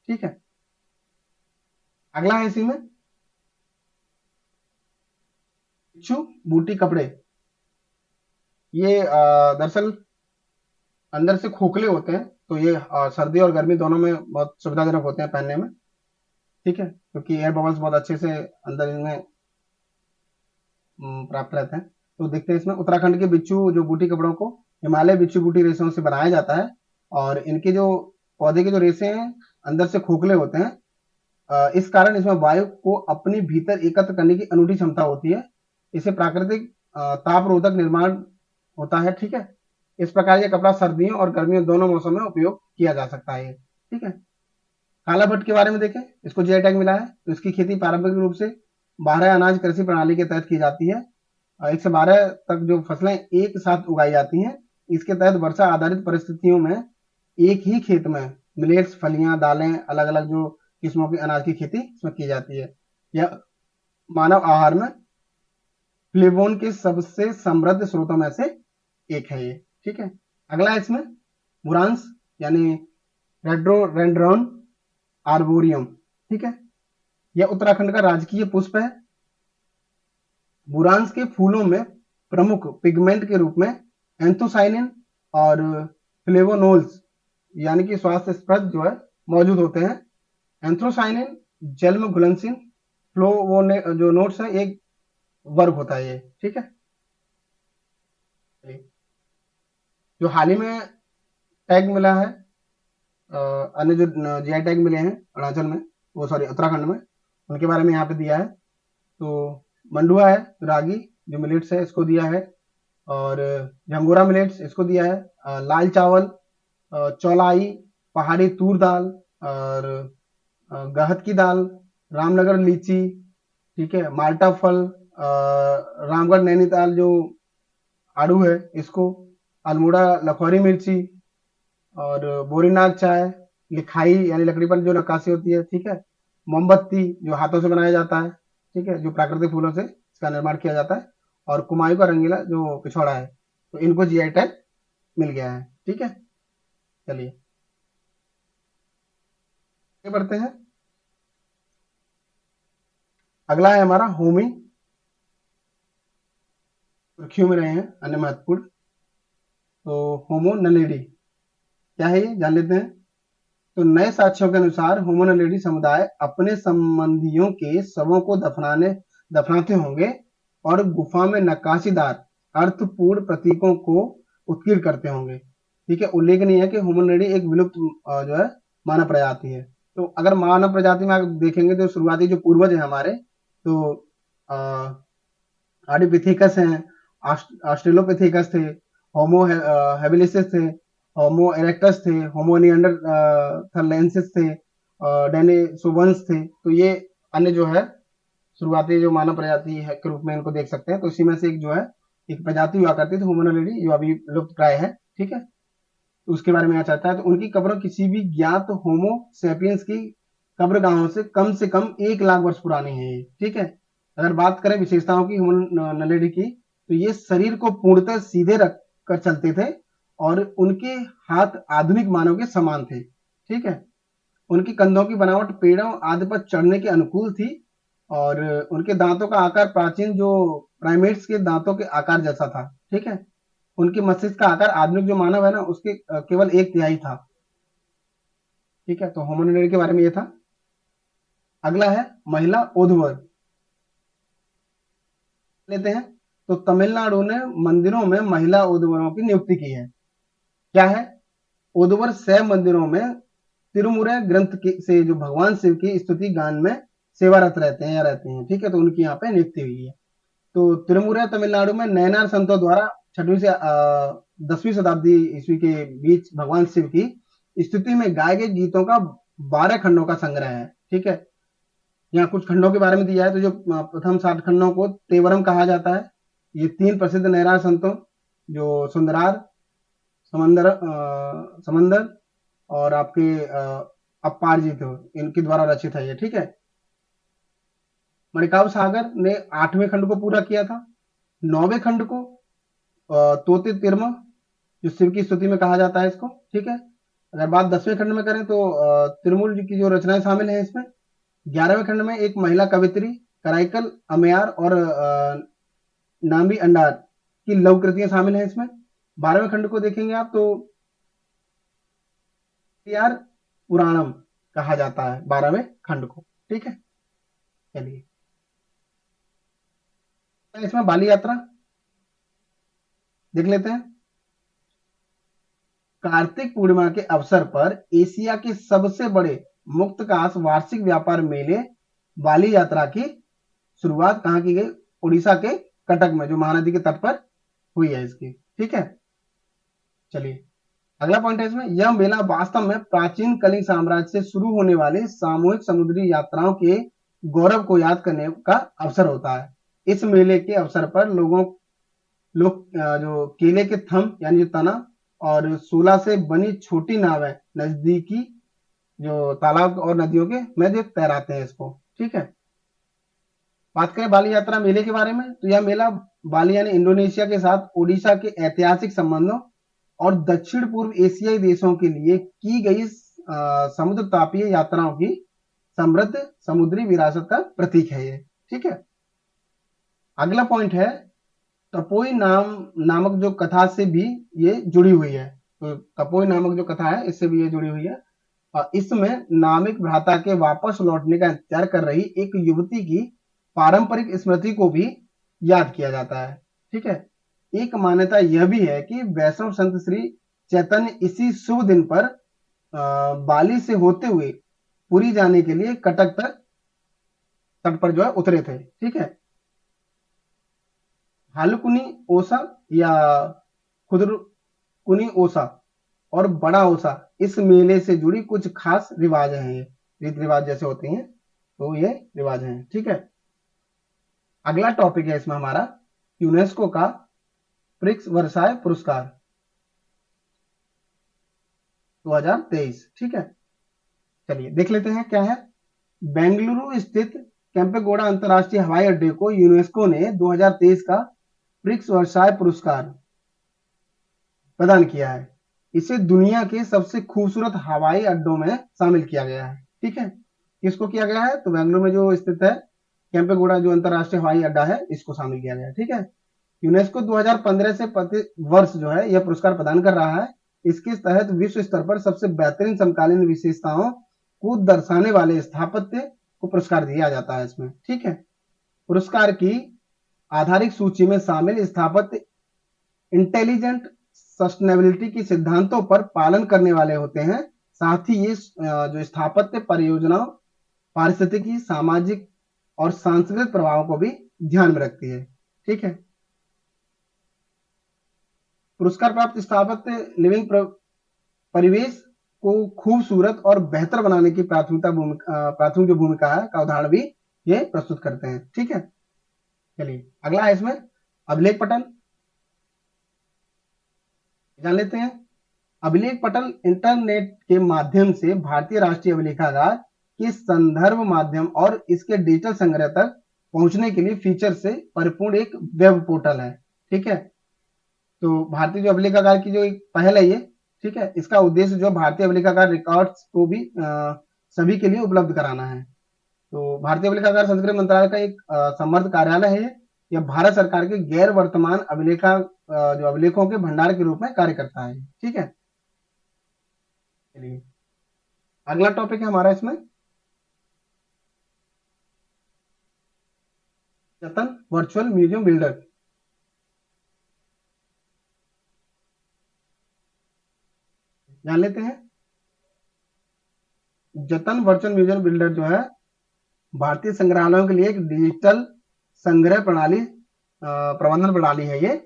ठीक है, अगला है इसी में बिच्छू बूटी कपड़े। ये दरअसल अंदर से खोखले होते हैं, तो ये सर्दी और गर्मी दोनों में बहुत सुविधाजनक होते हैं पहनने में। ठीक है, क्योंकि एयर बबल्स बहुत अच्छे से अंदर इनमें प्राप्त रहते हैं। तो देखते हैं इसमें उत्तराखंड के बिच्छू जो बूटी कपड़ों को हिमालय बिच्छू बूटी रेशों से बनाया जाता है और इनके जो पौधे के जो रेशे हैं अंदर से खोखले होते हैं। इस कारण इसमें वायु को अपने भीतर एकत्र करने की अनूठी क्षमता होती है। इसे प्राकृतिक ताप रोधक निर्माण होता है। ठीक है, इस प्रकार यह कपड़ा सर्दियों और गर्मियों दोनों मौसम में उपयोग किया जा सकता है। ठीक है, काला भट्ट के बारे में देखें, इसको जीआई टैग मिला है। तो इसकी खेती पारंपरिक रूप से 12 अनाज कृषि प्रणाली के तहत की जाती है। 1 से 12 तक जो फसलें एक साथ उगाई जाती हैं। इसके तहत वर्षा आधारित परिस्थितियों में एक ही खेत में मिलेट्स, फलियां, दालें, अलग अलग जो किस्मों के अनाज की खेती इसमें की जाती है। यह मानव आहार में फ्लेवोन के सबसे समृद्ध स्रोतों में से एक है ये। ठीक है, अगला है इसमें बुरांस यानी रेड्रोडेंड्रॉन आर्बोरियम। ठीक है, यह उत्तराखंड का राजकीय पुष्प है। बुरांस के फूलों में प्रमुख पिगमेंट के रूप में एंथोसाइनिन और फ्लेवोनोल्स यानी कि स्वास्थ्यप्रद जो है मौजूद होते हैं। एंथ्रोसाइनिन जल में घुलनशील फ्लोवोने जो नोट्स है एक वर्ग होता है ये। ठीक है, जो हाल ही में टैग मिला है अन्य जो जीआई टैग मिले हैं अरुणाचल में, वो सॉरी उत्तराखंड में, उनके बारे में यहाँ पे दिया है। तो मंडुआ है रागी जो मिलेट्स है इसको दिया है और झंगोरा मिलेट्स इसको दिया है। लाल चावल, चौलाई, पहाड़ी तूर दाल और गहत की दाल, रामनगर लीची। ठीक है, माल्टा फल, रामगढ़ नैनीताल जो आड़ू है इसको, अल्मोड़ा लखौरी मिर्ची और बोरीनाग चाय, लिखाई यानी लकड़ी पर जो नक्काशी होती है। ठीक है, मोमबत्ती जो हाथों से बनाया जाता है। ठीक है, जो प्राकृतिक फूलों से इसका निर्माण किया जाता है और कुमायूं का रंगीला जो पिछौड़ा है, तो इनको जीआई टैग मिल गया है। ठीक है, चलिए आगे बढ़ते हैं। अगला है हमारा होमी, सुर्खियों में रहे हैं अन्य महत्वपूर्ण। तो होमो नलेडी क्या है ये जान लेते हैं। तो नए साक्ष्यों के अनुसार होमो नलेडी समुदाय अपने संबंधियों के शवों को दफनाते होंगे और गुफा में नक्काशीदार अर्थपूर्ण प्रतीकों को उत्कीर्ण करते होंगे। ठीक है, उल्लेखनीय है कि होमो नलेडी एक विलुप्त जो है मानव प्रजाति है। तो अगर मानव प्रजाति में आप देखेंगे तो शुरुआती जो पूर्वज है हमारे, तो आर्डिपिथेकस हैं, ऑस्ट्रेलोपिथेकस थे, होमो हेबिलिसिस थे, होमो इरेक्टस थे, होमो निएंडरथालेंसिस थे, डेनिसोवंस थे। तो ये अन्य जो है शुरुआती जो मानव प्रजाति है के रूप में इनको देख सकते हैं। तो इसी में से एक जो है एक प्रजाति हुआ करती थी होमो नलिडी जो अभी लुप्त प्राय है। ठीक है, तो उसके बारे में यहाँ चाहता है। तो उनकी कब्र किसी भी ज्ञात होमो सेपियंस की कब्रगाहों से कम 1 लाख वर्ष पुरानी है ये। ठीक है, अगर बात करें विशेषताओं की होमो नलिडी की, तो ये शरीर को पूर्णतः सीधे रख कर चलते थे और उनके हाथ आधुनिक मानव के समान थे। ठीक है, उनकी कंधों की बनावट पेड़ों आदि पर चढ़ने के अनुकूल थी और उनके दांतों का आकार प्राचीन जो प्राइमेट्स के दांतों के आकार जैसा था। ठीक है, उनके मस्तिष्क का आकार आधुनिक जो मानव है ना उसके केवल 1/3 था। ठीक है, तो होमोनिड के बारे में ये था। अगला है महिला ओधवर लेते हैं। तो तमिलनाडु ने मंदिरों में महिला ओधवरों की नियुक्ति की है। क्या है, ओधवर शैव मंदिरों में तिरुमुरै ग्रंथ से जो भगवान शिव की स्तुति गान में सेवारत रहते हैं या रहते हैं। ठीक है, तो उनकी यहाँ पे नियुक्ति हुई है। तो तिरुमुरै तमिलनाडु में नयनार संतों द्वारा 6वीं से 10वीं शताब्दी ईस्वी के बीच भगवान शिव की स्तुति में गाए गए गीतों का 12 खंडों का संग्रह है। ठीक है, यहाँ कुछ खंडों के बारे में दिया है। तो जो प्रथम 7 खंडों को तेवरम कहा जाता है। ये 3 प्रसिद्ध नैराज संतों जो सुंदरार, समंदर और आपके अपारजित हो, इनके द्वारा रचित है ये। ठीक है, मणिकाव सागर ने 8वें खंड को पूरा किया था। 9वें खंड को तोते तिरम जो शिव की स्तुति में कहा जाता है इसको। ठीक है, अगर बात 10वें खंड में करें तो तिरुमूल जी की जो रचनाएं शामिल हैं इसमें। 11वें खंड में एक महिला कवित्री कराइकल अमयार और नाम्बी अंडार की लघु कृतियां शामिल हैं इसमें। 12वें खंड को देखेंगे आप तो यार पुराणम कहा जाता है 12वें खंड को। ठीक है, चलिए इसमें बाली यात्रा देख लेते हैं। कार्तिक पूर्णिमा के अवसर पर एशिया के सबसे बड़े मुक्तकाश वार्षिक व्यापार मेले बाली यात्रा की शुरुआत कहाँ की गई? उड़ीसा के कटक में, जो महानदी के तट पर हुई है इसकी। ठीक है, चलिए अगला पॉइंट है इसमें, यह मेला वास्तव में प्राचीन कलिंग साम्राज्य से शुरू होने वाले सामूहिक समुद्री यात्राओं के गौरव को याद करने का अवसर होता है। इस मेले के अवसर पर लोग जो केले के थम यानी जो तना और सोला से बनी छोटी नावें नजदीकी जो तालाब और नदियों के में जो तैराते हैं इसको। ठीक है, बात करें बाली यात्रा मेले के बारे में तो यह मेला बाली यानी इंडोनेशिया के साथ उड़ीसा के ऐतिहासिक संबंधों और दक्षिण पूर्व एशियाई देशों के लिए की गई समुद्र तापीय यात्राओं की समृद्ध समुद्री विरासत का प्रतीक है ये। ठीक है, अगला पॉइंट है तपोई नामक जो कथा से भी ये जुड़ी हुई है। तो तपोई नामक जो कथा है इससे भी ये जुड़ी हुई है। इसमें नामिक भ्राता के वापस लौटने का इंतजार कर रही एक युवती की पारंपरिक स्मृति को भी याद किया जाता है। ठीक है, एक मान्यता यह भी है कि वैष्णव संत श्री चैतन्य इसी शुभ दिन पर बाली से होते हुए पुरी जाने के लिए कटक तट पर जो है उतरे थे। ठीक है, हालुकुनी ओसा या खुदरुकुनी ओसा और बड़ा ओसा इस मेले से जुड़ी कुछ खास रिवाज हैं। ये रीति रिवाज जैसे होते हैं तो ये रिवाज हैं। ठीक है, अगला टॉपिक है इसमें हमारा यूनेस्को का प्रिक्स वर्साय पुरस्कार 2023। ठीक है, चलिए देख लेते हैं क्या है। बेंगलुरु स्थित कैंपेगौड़ा अंतरराष्ट्रीय हवाई अड्डे को यूनेस्को ने 2023 का प्रिक्स वर्साय पुरस्कार प्रदान किया है। इसे दुनिया के सबसे खूबसूरत हवाई अड्डों में शामिल किया गया है। ठीक है, किसको किया गया है? तो बेंगलुरु में जो स्थित है कैंपेगौड़ा जो अंतरराष्ट्रीय हवाई अड्डा है इसको शामिल किया गया है। ठीक है, यूनेस्को 2015 से प्रति वर्ष जो है यह पुरस्कार प्रदान कर रहा है। इसके तहत विश्व स्तर पर सबसे बेहतरीन समकालीन विशेषताओं को दर्शाने वाले स्थापत्य को पुरस्कार दिया जाता है इसमें। ठीक है, पुरस्कार की आधारिक सूची में शामिल स्थापत्य इंटेलिजेंट सस्टेनेबिलिटी के सिद्धांतों पर पालन करने वाले होते हैं। साथ ही ये जो स्थापत्य परियोजनाओं पारिस्थितिकी सामाजिक और सांस्कृतिक प्रभावों को भी ध्यान में रखती है। ठीक है, पुरस्कार प्राप्त स्थापत्य लिविंग परिवेश को खूबसूरत और बेहतर बनाने की प्राथमिक जो भूमिका है का उदाहरण भी ये प्रस्तुत करते हैं। ठीक है, चलिए अगला है इसमें अभिलेख पटल जान लेते हैं। अभिलेख पटल इंटरनेट के माध्यम से भारतीय राष्ट्रीय अभिलेखागार के संदर्भ माध्यम और इसके डिजिटल संग्रह तक पहुंचने के लिए फीचर से परिपूर्ण एक वेब पोर्टल है। ठीक है, तो भारतीय जो अभिलेखागार की जो एक पहल है ये। ठीक है, इसका उद्देश्य जो भारतीय अभिलेखागार रिकॉर्ड्स को भी सभी के लिए उपलब्ध कराना है। तो भारतीय अभिलेखागार संस्कृति मंत्रालय का एक समर्थ कार्यालय है ये। यह भारत सरकार के गैर वर्तमान जो अभिलेखों के भंडार के रूप में कार्य करता है। ठीक है, चलिए अगला टॉपिक है हमारा इसमें जतन वर्चुअल म्यूजियम बिल्डर। जान लेते हैं। जतन वर्चुअल म्यूजियम बिल्डर जो है भारतीय संग्रहालयों के लिए एक डिजिटल संग्रह प्रणाली प्रबंधन प्रणाली है ये।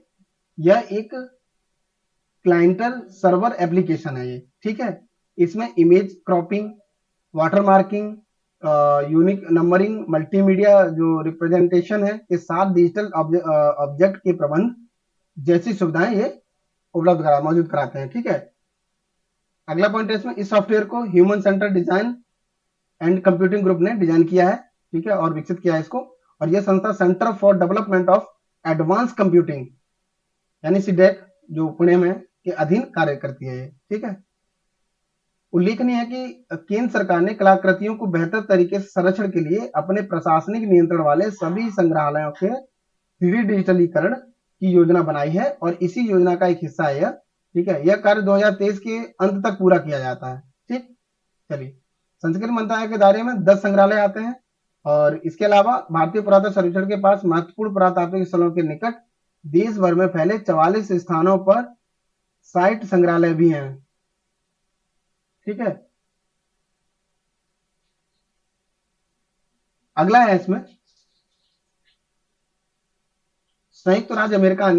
यह एक क्लाइंटर सर्वर एप्लीकेशन है ये, ठीक है। इसमें image cropping, water marking, unique numbering, multimedia जो रिप्रेजेंटेशन है के साथ डिजिटल ऑब्जेक्ट के प्रबंध जैसी सुविधाएं ये मौजूद कराते हैं, ठीक है। अगला पॉइंट है इसमें, इस सॉफ्टवेयर को human centre design and computing group ने डिजाइन किया है, ठीक है, और विकसित किया है इसको। और यह संस्था centre for development of advance computing यानी सीडेक जो पुणे में के अधीन कार्य करती है, ठीक है। उल्लेखनीय है कि केंद्र सरकार ने कलाकृतियों को बेहतर तरीके से संरक्षण के लिए अपने प्रशासनिक नियंत्रण वाले सभी संग्रहालयों के 3D डिजिटलीकरण की योजना बनाई है और इसी योजना का एक हिस्सा है यह, ठीक है। यह कार्य 2023 के अंत तक पूरा किया जाता है, ठीक। चलिए, संस्कृति मंत्रालय के दायरे में 10 संग्रहालय आते हैं और इसके अलावा भारतीय पुरातत्व सर्वेक्षण के पास महत्वपूर्ण पुरातात्विक स्थलों के निकट देश भर में फैले 44 स्थानों पर साइट संग्रहालय भी हैं, ठीक है। अगला है इसमें, संयुक्त राज्य अमेरिका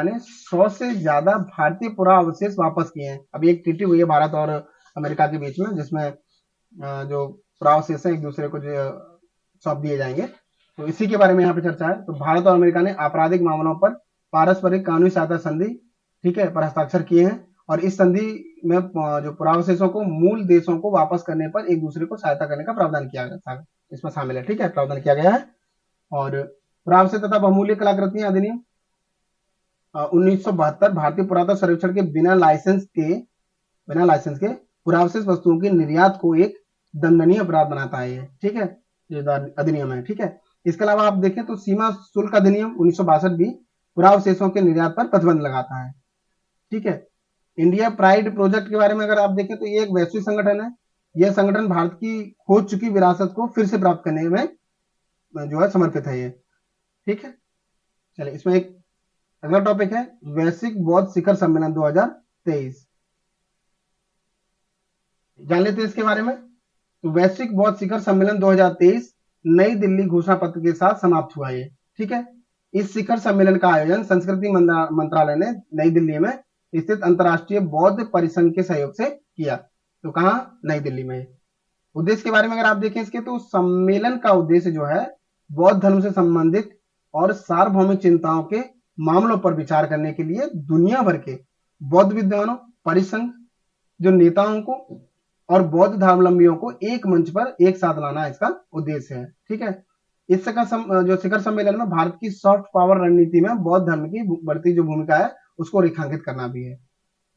ने 100 से ज्यादा भारतीय पुराअवशेष वापस किए हैं। अभी एक ट्रीटी हुई है भारत और अमेरिका के बीच में, जिसमें जो पुराअवशेष हैं एक दूसरे को सौंप दिए जाएंगे। तो इसी के बारे में यहाँ पे चर्चा है। तो भारत और अमेरिका ने आपराधिक मामलों पर पारस्परिक कानूनी सहायता संधि, ठीक है, पर हस्ताक्षर किए हैं और इस संधि में जो पुराअवशेषों को मूल देशों को वापस करने पर एक दूसरे को सहायता करने का प्रावधान किया गया था, इसमें शामिल है, ठीक है, प्रावधान किया गया है। और पुराअवशेष तथा बहुमूल्य कलाकृतियां अधिनियम 1972 भारतीय पुरातत्व सर्वेक्षण के बिना लाइसेंस के पुराअवशेष वस्तुओं के निर्यात को एक दंडनीय अपराध बनाता है ये, ठीक है, ये अधिनियम है, ठीक है। इसके अलावा आप देखें तो सीमा शुल्क अधिनियम 1962 भी पुराअवशेषों के निर्यात पर प्रतिबंध लगाता है, ठीक है। इंडिया प्राइड प्रोजेक्ट के बारे में अगर आप देखें तो ये एक वैश्विक संगठन है। यह संगठन भारत की खो चुकी विरासत को फिर से प्राप्त करने में जो है समर्पित है ये, ठीक है। चलिए, इसमें एक अगला टॉपिक है वैश्विक बौद्ध शिखर सम्मेलन 2023, जान लेते हैं इसके बारे में। तो वैश्विक बौद्ध शिखर सम्मेलन 2023 नई दिल्ली घोषणा पत्र के साथ समाप्त हुआ ये, ठीक है। इस शिखर सम्मेलन का आयोजन संस्कृति मंत्रालय ने नई दिल्ली में स्थित अंतरराष्ट्रीय बौद्ध परिसंघ के सहयोग से किया। तो कहा, नई दिल्ली में। उद्देश्य के बारे में अगर आप देखें इसके, तो सम्मेलन का उद्देश्य जो है बौद्ध धर्म से संबंधित और सार्वभौमिक चिंताओं के मामलों पर विचार करने के लिए दुनिया भर के बौद्ध विद्वानों, परिसंघ जो नेताओं को और बौद्ध धर्मावलंबियों को एक मंच पर एक साथ लाना इसका उद्देश्य है, ठीक है। इस जो शिखर सम्मेलन में भारत की सॉफ्ट पावर रणनीति में बौद्ध धर्म की बढ़ती जो भूमिका है उसको रेखांकित करना भी है,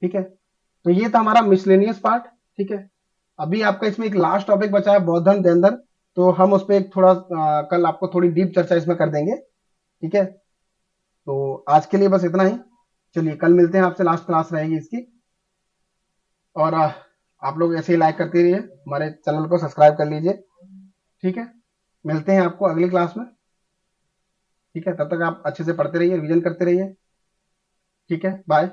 ठीक है। तो ये था हमारा मिसलेनियस पार्ट, ठीक है। अभी आपका इसमें एक लास्ट टॉपिक बचा है बौद्ध धर्म, जैन धर्म। तो हम उस पर एक थोड़ा कल आपको थोड़ी डीप चर्चा इसमें कर देंगे, ठीक है। तो आज के लिए बस इतना ही। चलिए, कल मिलते हैं आपसे, लास्ट क्लास रहेगी इसकी। और आप लोग ऐसे ही लाइक करते रहिए, हमारे चैनल को सब्सक्राइब कर लीजिए, ठीक है। मिलते हैं आपको अगली क्लास में, ठीक है। तब तक आप अच्छे से पढ़ते रहिए, रिवीजन करते रहिए, ठीक है। बाय।